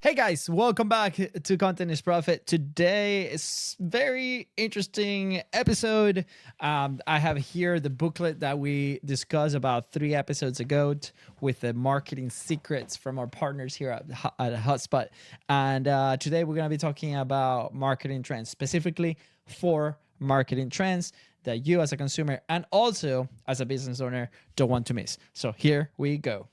Hey guys, welcome back to Content is Profit. Today is very interesting episode. I have here the booklet that we discussed about 3 episodes ago with the marketing secrets from our partners here at HubSpot. And today we're going to be talking about marketing trends, specifically 4 marketing trends that you as a consumer and also as a business owner don't want to miss. So here we go.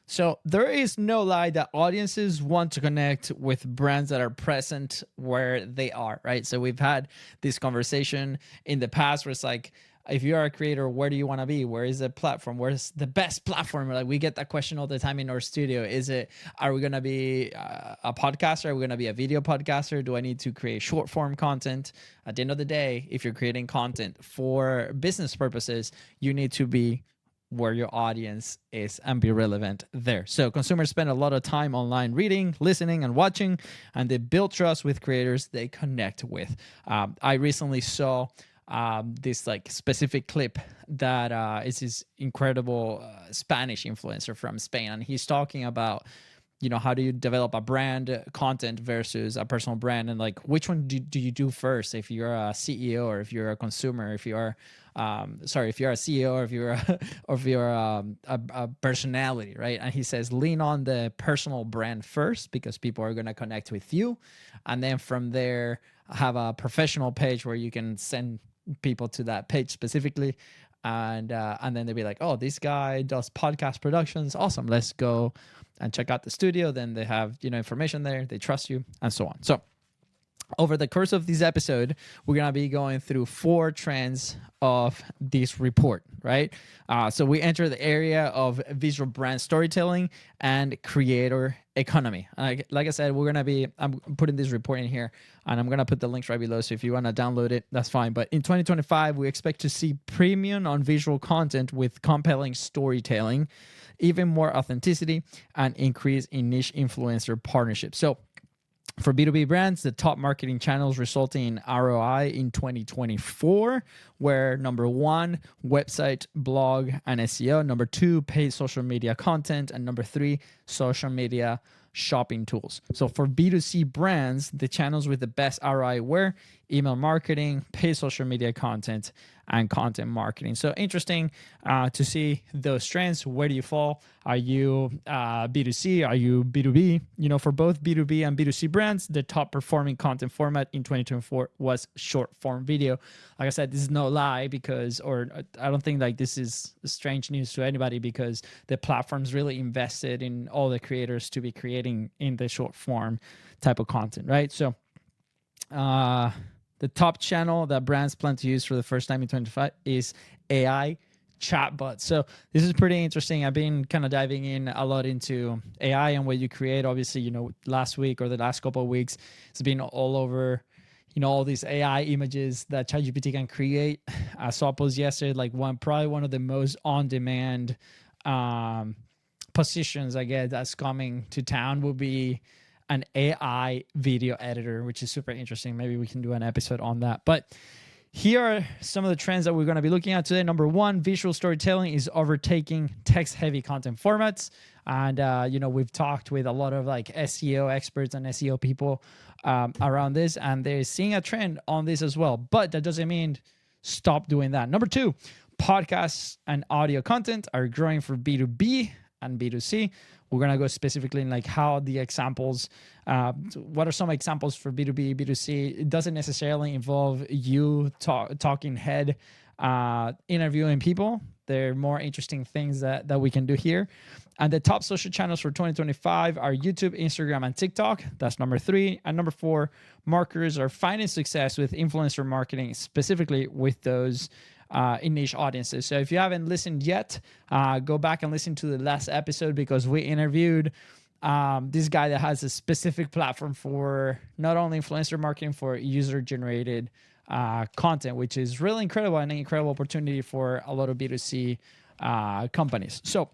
So there is no lie that audiences want to connect with brands that are present where they are, right? So we've had this conversation in the past where it's like, if you are a creator, where do you want to be? Where is the platform? Where's the best platform? Like we get that question all the time in our studio. Are we going to be a podcaster? Are we going to be a video podcaster? Do I need to create short form content? At the end of the day, if you're creating content for business purposes, you need to be where your audience is and be relevant there. So consumers spend a lot of time online reading, listening, and watching, and they build trust with creators they connect with. I recently saw this like specific clip that is this incredible Spanish influencer from Spain, and he's talking about, you know, how do you develop a brand content versus a personal brand, and like which one do you do first if you're a CEO or if you're a consumer, if you're if you're a CEO or if you're a personality, right? And he says lean on the personal brand first because people are going to connect with you, and then from there have a professional page where you can send people to that page specifically, and then they'll be like, oh, this guy does podcast productions, awesome, let's go and check out the studio. Then they have, you know, information there, they trust you, and so on. So over the course of this episode, we're going to be going through 4 trends of this report, right? So we enter the area of visual brand storytelling and creator economy. Like I said, I'm putting this report in here, and I'm going to put the links right below. So if you want to download it, that's fine. But in 2025, we expect to see premium on visual content with compelling storytelling, even more authenticity, and increase in niche influencer partnerships. So for B2B brands, the top marketing channels resulting in ROI in 2024 were number 1, website, blog, and SEO. Number 2, paid social media content. And number 3, social media shopping tools. So for B2C brands, the channels with the best ROI were email marketing, paid social media content, and content marketing. So interesting to see those trends. Where do you fall? Are you B2C? Are you B2B? You know, for both B2B and B2C brands, the top performing content format in 2024 was short form video. Like I said, this is no lie I don't think like this is strange news to anybody because the platforms really invested in all the creators to be creating in the short form type of content, right? So the top channel that brands plan to use for the first time in 2025 is AI chatbots. So this is pretty interesting. I've been kind of diving in a lot into AI and what you create. Obviously, you know, last week or the last couple of weeks, it's been all over, you know, all these AI images that ChatGPT can create. I saw a post yesterday, like probably one of the most on-demand positions I guess that's coming to town will be an AI video editor, which is super interesting. Maybe we can do an episode on that. But here are some of the trends that we're going to be looking at today. Number 1, visual storytelling is overtaking text-heavy content formats. And, you know, we've talked with a lot of like SEO experts and SEO people around this, and they're seeing a trend on this as well. But that doesn't mean stop doing that. Number 2, podcasts and audio content are growing for B2B and B2C. We're going to go specifically in like how the examples, what are some examples for B2B, B2C? It doesn't necessarily involve you talking head, interviewing people. There are more interesting things that we can do here. And the top social channels for 2025 are YouTube, Instagram, and TikTok. That's number 3. And number 4, marketers are finding success with influencer marketing, specifically with those in niche audiences. So if you haven't listened yet, go back and listen to the last episode because we interviewed this guy that has a specific platform for not only influencer marketing, for user-generated content, which is really incredible and an incredible opportunity for a lot of B2C companies. So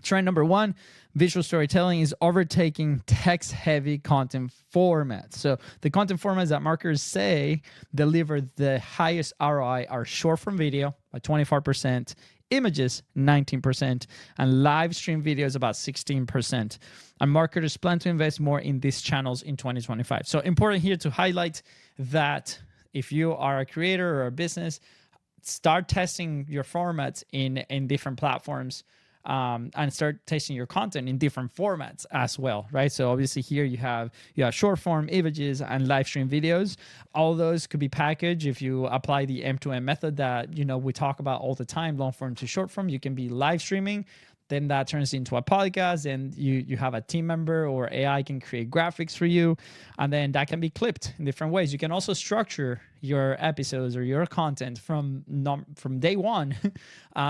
trend number 1, visual storytelling is overtaking text-heavy content formats. So the content formats that marketers say deliver the highest ROI are short-form video by 24%, images 19%, and live stream videos about 16%. And marketers plan to invest more in these channels in 2025. So important here to highlight that if you are a creator or a business, start testing your formats in different platforms, and start testing your content in different formats as well, right? So obviously here you have short form images and live stream videos. All those could be packaged if you apply the M2M method that we talk about all the time, long form to short form. You can be live streaming, then that turns into a podcast, and you have a team member or AI can create graphics for you, and then that can be clipped in different ways. You can also structure your episodes or your content from day one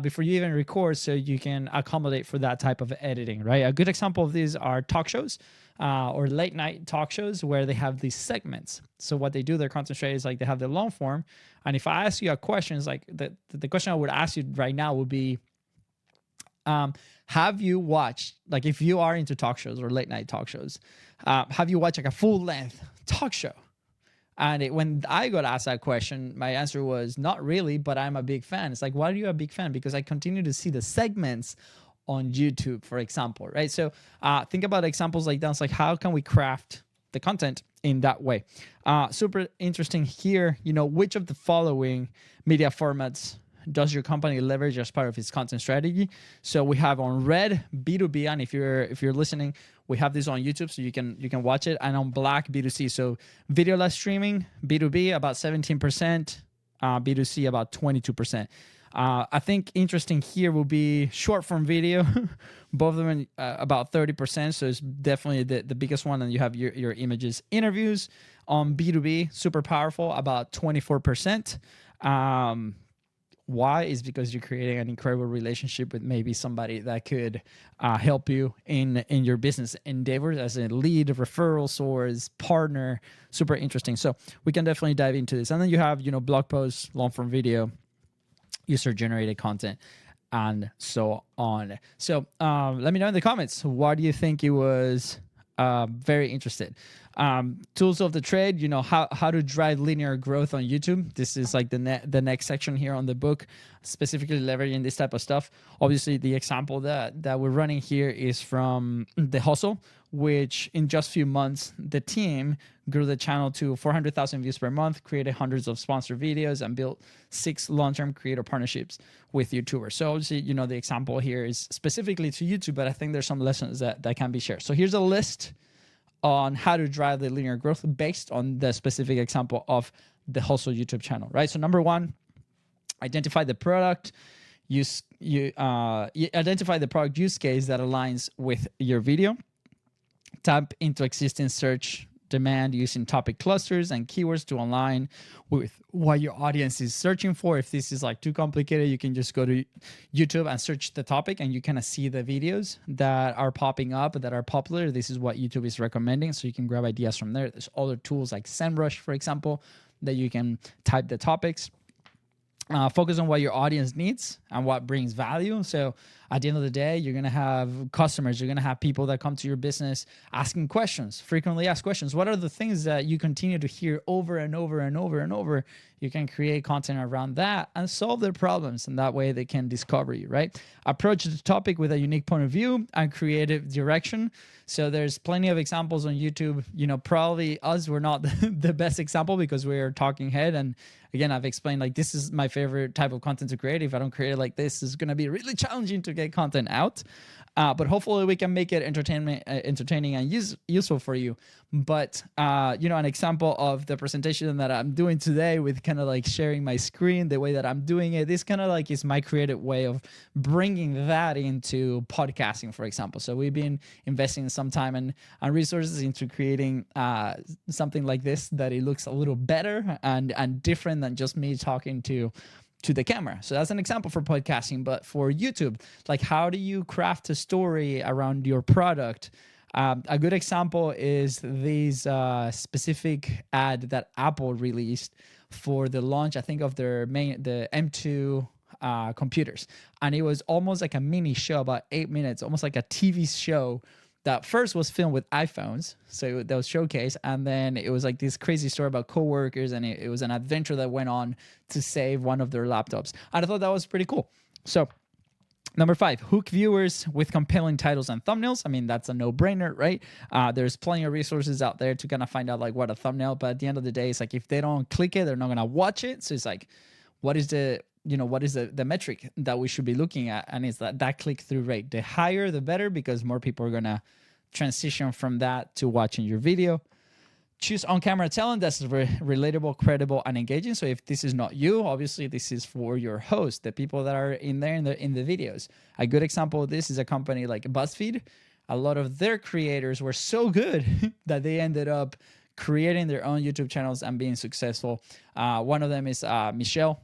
before you even record, so you can accommodate for that type of editing, right? A good example of these are talk shows or late night talk shows where they have these segments. So what they do, their content strategy is like they have the long form, and if I ask you a question, it's like the question I would ask you right now would be, have you watched, like if you are into talk shows or late night talk shows, have you watched like a full length talk show? And when I got asked that question, my answer was not really, but I'm a big fan. It's like, why are you a big fan? Because I continue to see the segments on YouTube, for example, right? So think about examples like that. It's like, how can we craft the content in that way? Super interesting here, which of the following media formats does your company leverage as part of its content strategy? So we have on red B2B, and if you're listening, we have this on YouTube, so you can watch it, and on black B2C. So video live streaming, B2B about 17%, B2C about 22%. I think interesting here will be short form video, both of them about 30%. So it's definitely the biggest one, and you have your images. Interviews on B2B, super powerful, about 24%. Why? Is because you're creating an incredible relationship with maybe somebody that could help you in your business endeavors as a lead, referral source, partner. Super interesting. So we can definitely dive into this. And then you have, blog posts, long form video, user generated content, and so on. So let me know in the comments, why do you think it was very interested? Tools of the trade, how to drive linear growth on YouTube. This is like the next section here on the book, specifically leveraging this type of stuff. Obviously, the example that we're running here is from The Hustle, which in just a few months, the team grew the channel to 400,000 views per month, created hundreds of sponsored videos, and built 6 long-term creator partnerships with YouTubers. So obviously, the example here is specifically to YouTube, but I think there's some lessons that can be shared. So here's a list on how to drive the linear growth based on the specific example of The Hustle YouTube channel, right? So number 1, identify the product identify the product use case that aligns with your video. Tap into existing search demand using topic clusters and keywords to align with what your audience is searching for. If this is like too complicated, you can just go to YouTube and search the topic, and you kind of see the videos that are popping up that are popular. This is what YouTube is recommending, so you can grab ideas from there. There's other tools like SEMrush, for example, that you can type the topics. Focus on what your audience needs and what brings value. So at the end of the day, you're going to have customers, you're going to have people that come to your business asking questions, frequently asked questions. What are the things that you continue to hear over and over and over and over? You can create content around that and solve their problems. And that way they can discover you, right? Approach the topic with a unique point of view and creative direction. So there's plenty of examples on YouTube. Probably us, we're not the best example because we're talking head. And again, I've explained, like, this is my favorite type of content to create. If I don't create it like this, it's going to be really challenging to get content out. But hopefully we can make it entertaining and useful for you. But, an example of the presentation that I'm doing today with kind of like sharing my screen, the way that I'm doing it, this kind of like is my creative way of bringing that into podcasting, for example. So we've been investing some time and resources into creating something like this, that it looks a little better and different than just me talking to the camera. So that's an example for podcasting. But for YouTube, like, how do you craft a story around your product? A good example is this specific ad that Apple released for the launch, I think, of the M2 computers. And it was almost like a mini show, about 8 minutes, almost like a TV show that first was filmed with iPhones. So that was showcased. And then it was like this crazy story about coworkers, and it was an adventure that went on to save one of their laptops. And I thought that was pretty cool. So Number 5, hook viewers with compelling titles and thumbnails. I mean, that's a no-brainer, right? There's plenty of resources out there to kind of find out like what a thumbnail, but at the end of the day, it's like if they don't click it, they're not gonna watch it. So it's like, what is the metric that we should be looking at? And it's that click-through rate. The higher, the better, because more people are gonna transition from that to watching your video. Choose on-camera talent that's relatable, credible, and engaging. So if this is not you, obviously this is for your host, the people that are in there in the videos. A good example of this is a company like BuzzFeed. A lot of their creators were so good that they ended up creating their own YouTube channels and being successful. One of them is Michelle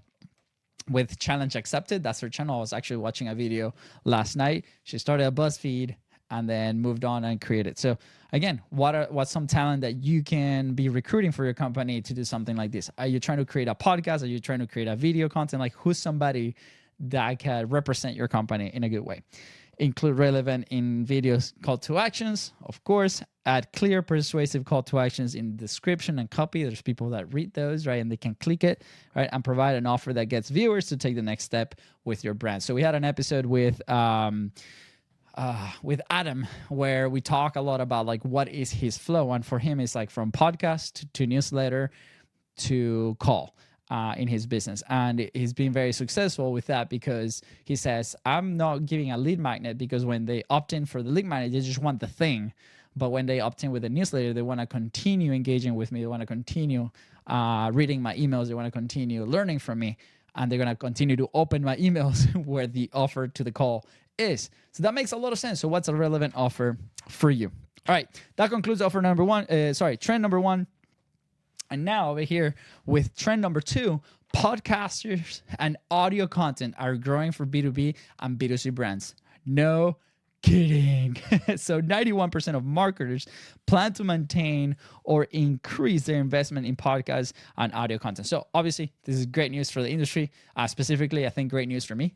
with Challenge Accepted. That's her channel. I was actually watching a video last night. She started a BuzzFeed and then moved on and created. So again, what's some talent that you can be recruiting for your company to do something like this? Are you trying to create a podcast? Are you trying to create a video content? Like, who's somebody that can represent your company in a good way? Include relevant in videos call to actions, of course. Add clear, persuasive call to actions in description and copy. There's people that read those, right? And they can click it, right? And provide an offer that gets viewers to take the next step with your brand. So we had an episode with Adam, where we talk a lot about like what is his flow, and for him it's like from podcast to newsletter to call in his business, and he's been very successful with that because he says, I'm not giving a lead magnet, because when they opt in for the lead magnet, they just want the thing, but when they opt in with a newsletter, they want to continue engaging with me, they want to continue reading my emails, they want to continue learning from me, and they're going to continue to open my emails where the offer to the call is. So that makes a lot of sense. So what's a relevant offer for you? All right, that concludes offer number 1. Trend number 1. And now over here with trend number 2, podcasters and audio content are growing for B2B and B2C brands. No kidding. So 91% of marketers plan to maintain or increase their investment in podcasts and audio content. So obviously this is great news for the industry. Specifically, I think great news for me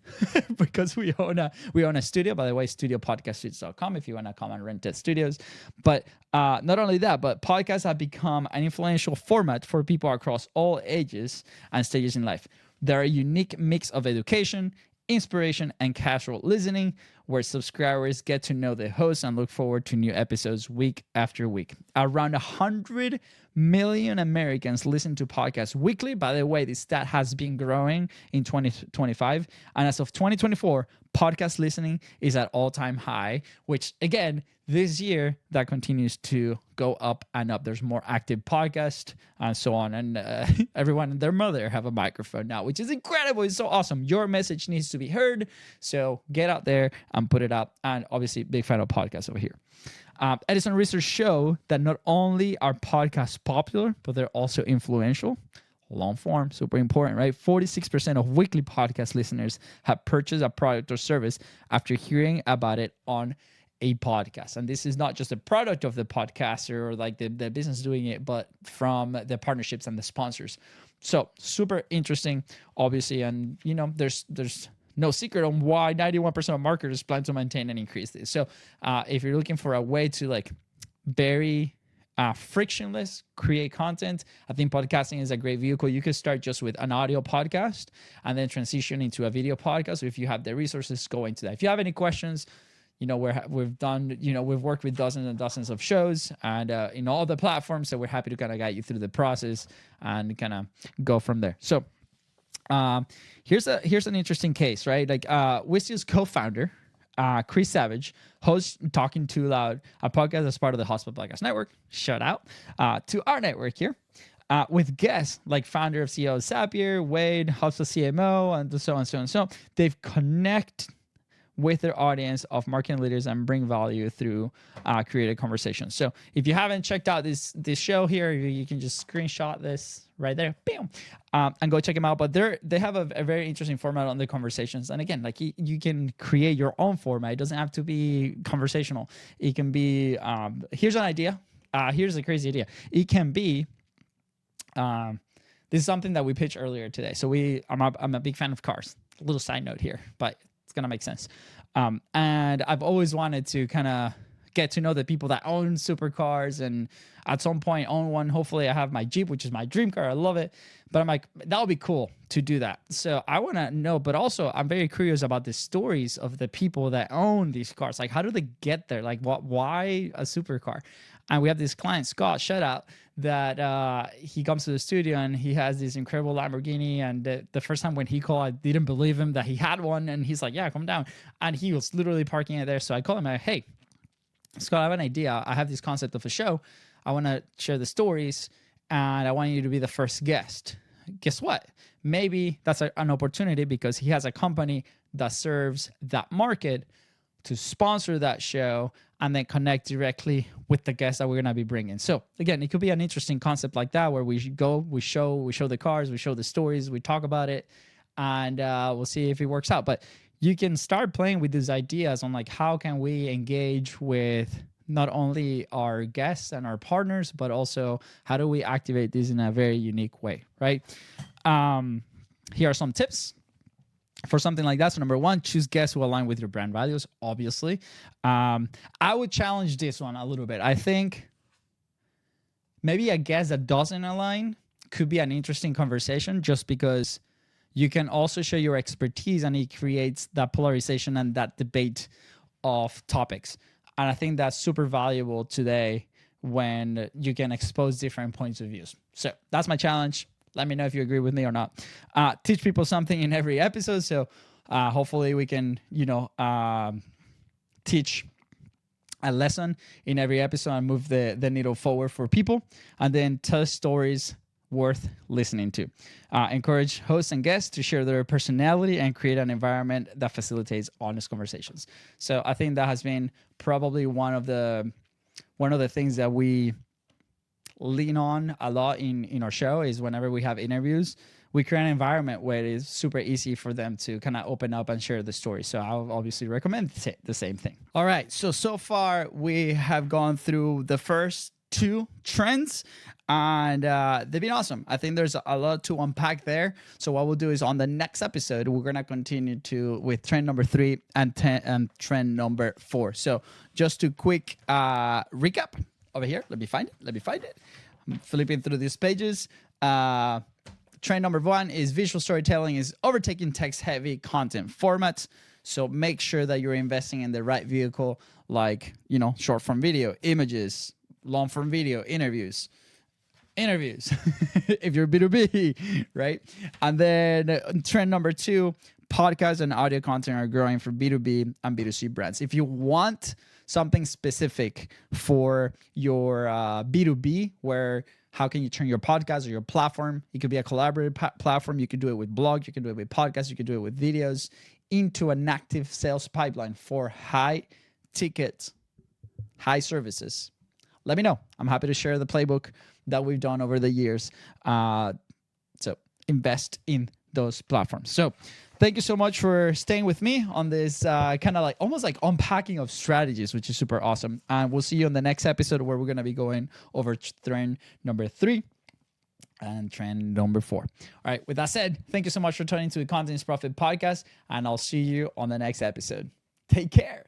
because we own a studio. By the way, studiopodcaststudios.com if you want to come and rent at studios. But not only that, but podcasts have become an influential format for people across all ages and stages in life. They're a unique mix of education, inspiration, and casual listening, where subscribers get to know the host and look forward to new episodes week after week. Around 100 million Americans listen to podcasts weekly. By the way, this stat has been growing in 2025. And as of 2024, podcast listening is at all-time high, which again, this year, that continues to go up and up. There's more active podcasts and so on. And everyone and their mother have a microphone now, which is incredible. It's so awesome. Your message needs to be heard. So get out there and put it out. And obviously, big fan of podcasts over here. Edison research show that not only are podcasts popular, but they're also influential. Long form, super important, right? 46% of weekly podcast listeners have purchased a product or service after hearing about it on a podcast. And this is not just a product of the podcaster or like the business doing it, but from the partnerships and the sponsors. So super interesting, obviously. And you know, there's no secret on why 91% of marketers plan to maintain and increase this. So if you're looking for a way to like very frictionless create content, I think podcasting is a great vehicle. You could start just with an audio podcast and then transition into a video podcast. So if you have the resources, go into that. If you have any questions, you know, we've worked with dozens and dozens of shows and in all the platforms. So we're happy to kind of guide you through the process and kind of go from there. So here's an interesting case, right? Like Wissio's co-founder, Chris Savage, hosts Talking Too Loud, a podcast as part of the Hotspot Podcast Network. Shout out to our network here. With guests like founder of CEO Zapier, Wade, Hotspot CMO, and so on, so on, so they've connect with their audience of marketing leaders and bring value through creative conversations. So if you haven't checked out this show here, you can just screenshot this right there, bam, and go check them out. But they have a very interesting format on the conversations. And again, like you can create your own format. It doesn't have to be conversational. It can be, here's an idea. Here's a crazy idea. It can be, this is something that we pitched earlier today. So I'm a big fan of cars. A little side note here, but it's going to make sense. And I've always wanted to kind of get to know the people that own supercars and at some point own one. Hopefully I have my Jeep, which is my dream car. I love it. But I'm like, that would be cool to do that. So I want to know, but also I'm very curious about the stories of the people that own these cars. Like, how do they get there? Like, why a supercar? And we have this client, Scott, shout out, that he comes to the studio and he has this incredible Lamborghini. And the first time when he called, I didn't believe him that he had one. And he's like, yeah, come down. And he was literally parking it there. So I called him, hey, Scott, I have an idea. I have this concept of a show. I want to share the stories and I want you to be the first guest. Guess what? Maybe that's an opportunity because he has a company that serves that market to sponsor that show and then connect directly with the guests that we're going to be bringing. So again, it could be an interesting concept like that where we go, we show the cars, we show the stories, we talk about it, and we'll see if it works out. But you can start playing with these ideas on like, how can we engage with not only our guests and our partners, but also how do we activate this in a very unique way, right? Here are some tips for something like that. So number one, choose guests who align with your brand values, obviously. I would challenge this one a little bit. I think maybe a guest that doesn't align could be an interesting conversation just because you can also show your expertise and it creates that polarization and that debate of topics. And I think that's super valuable today when you can expose different points of views. So that's my challenge. Let me know if you agree with me or not. Teach people something in every episode. So hopefully we can, teach a lesson in every episode and move the needle forward for people. And then tell stories worth listening to. Encourage hosts and guests to share their personality and create an environment that facilitates honest conversations. So I think that has been probably one of the things that we lean on a lot in our show is whenever we have interviews, we create an environment where it is super easy for them to kind of open up and share the story. So I'll obviously recommend the same thing. All right. So far we have gone through the first 2 trends and they've been awesome. I think there's a lot to unpack there. So what we'll do is on the next episode, we're going to continue with trend number 3 and trend number 4. So just to quick recap over here. Let me find it. I'm flipping through these pages. Trend number 1 is visual storytelling is overtaking text-heavy content formats. So make sure that you're investing in the right vehicle, like, short form video, images, long form video, interviews, if you're B2B, right? And then trend number 2, podcasts and audio content are growing for B2B and B2C brands. If you want something specific for your B2B, where how can you turn your podcast or your platform, it could be a collaborative platform, you could do it with blog, you can do it with podcasts, you can do it with videos, into an active sales pipeline for high tickets, high services. Let me know. I'm happy to share the playbook that we've done over the years. So invest in those platforms. So thank you so much for staying with me on this kind of like almost like unpacking of strategies, which is super awesome. And we'll see you in the next episode where we're going to be going over trend number 3 and trend number 4. All right. With that said, thank you so much for tuning to the Content is Profit podcast, and I'll see you on the next episode. Take care.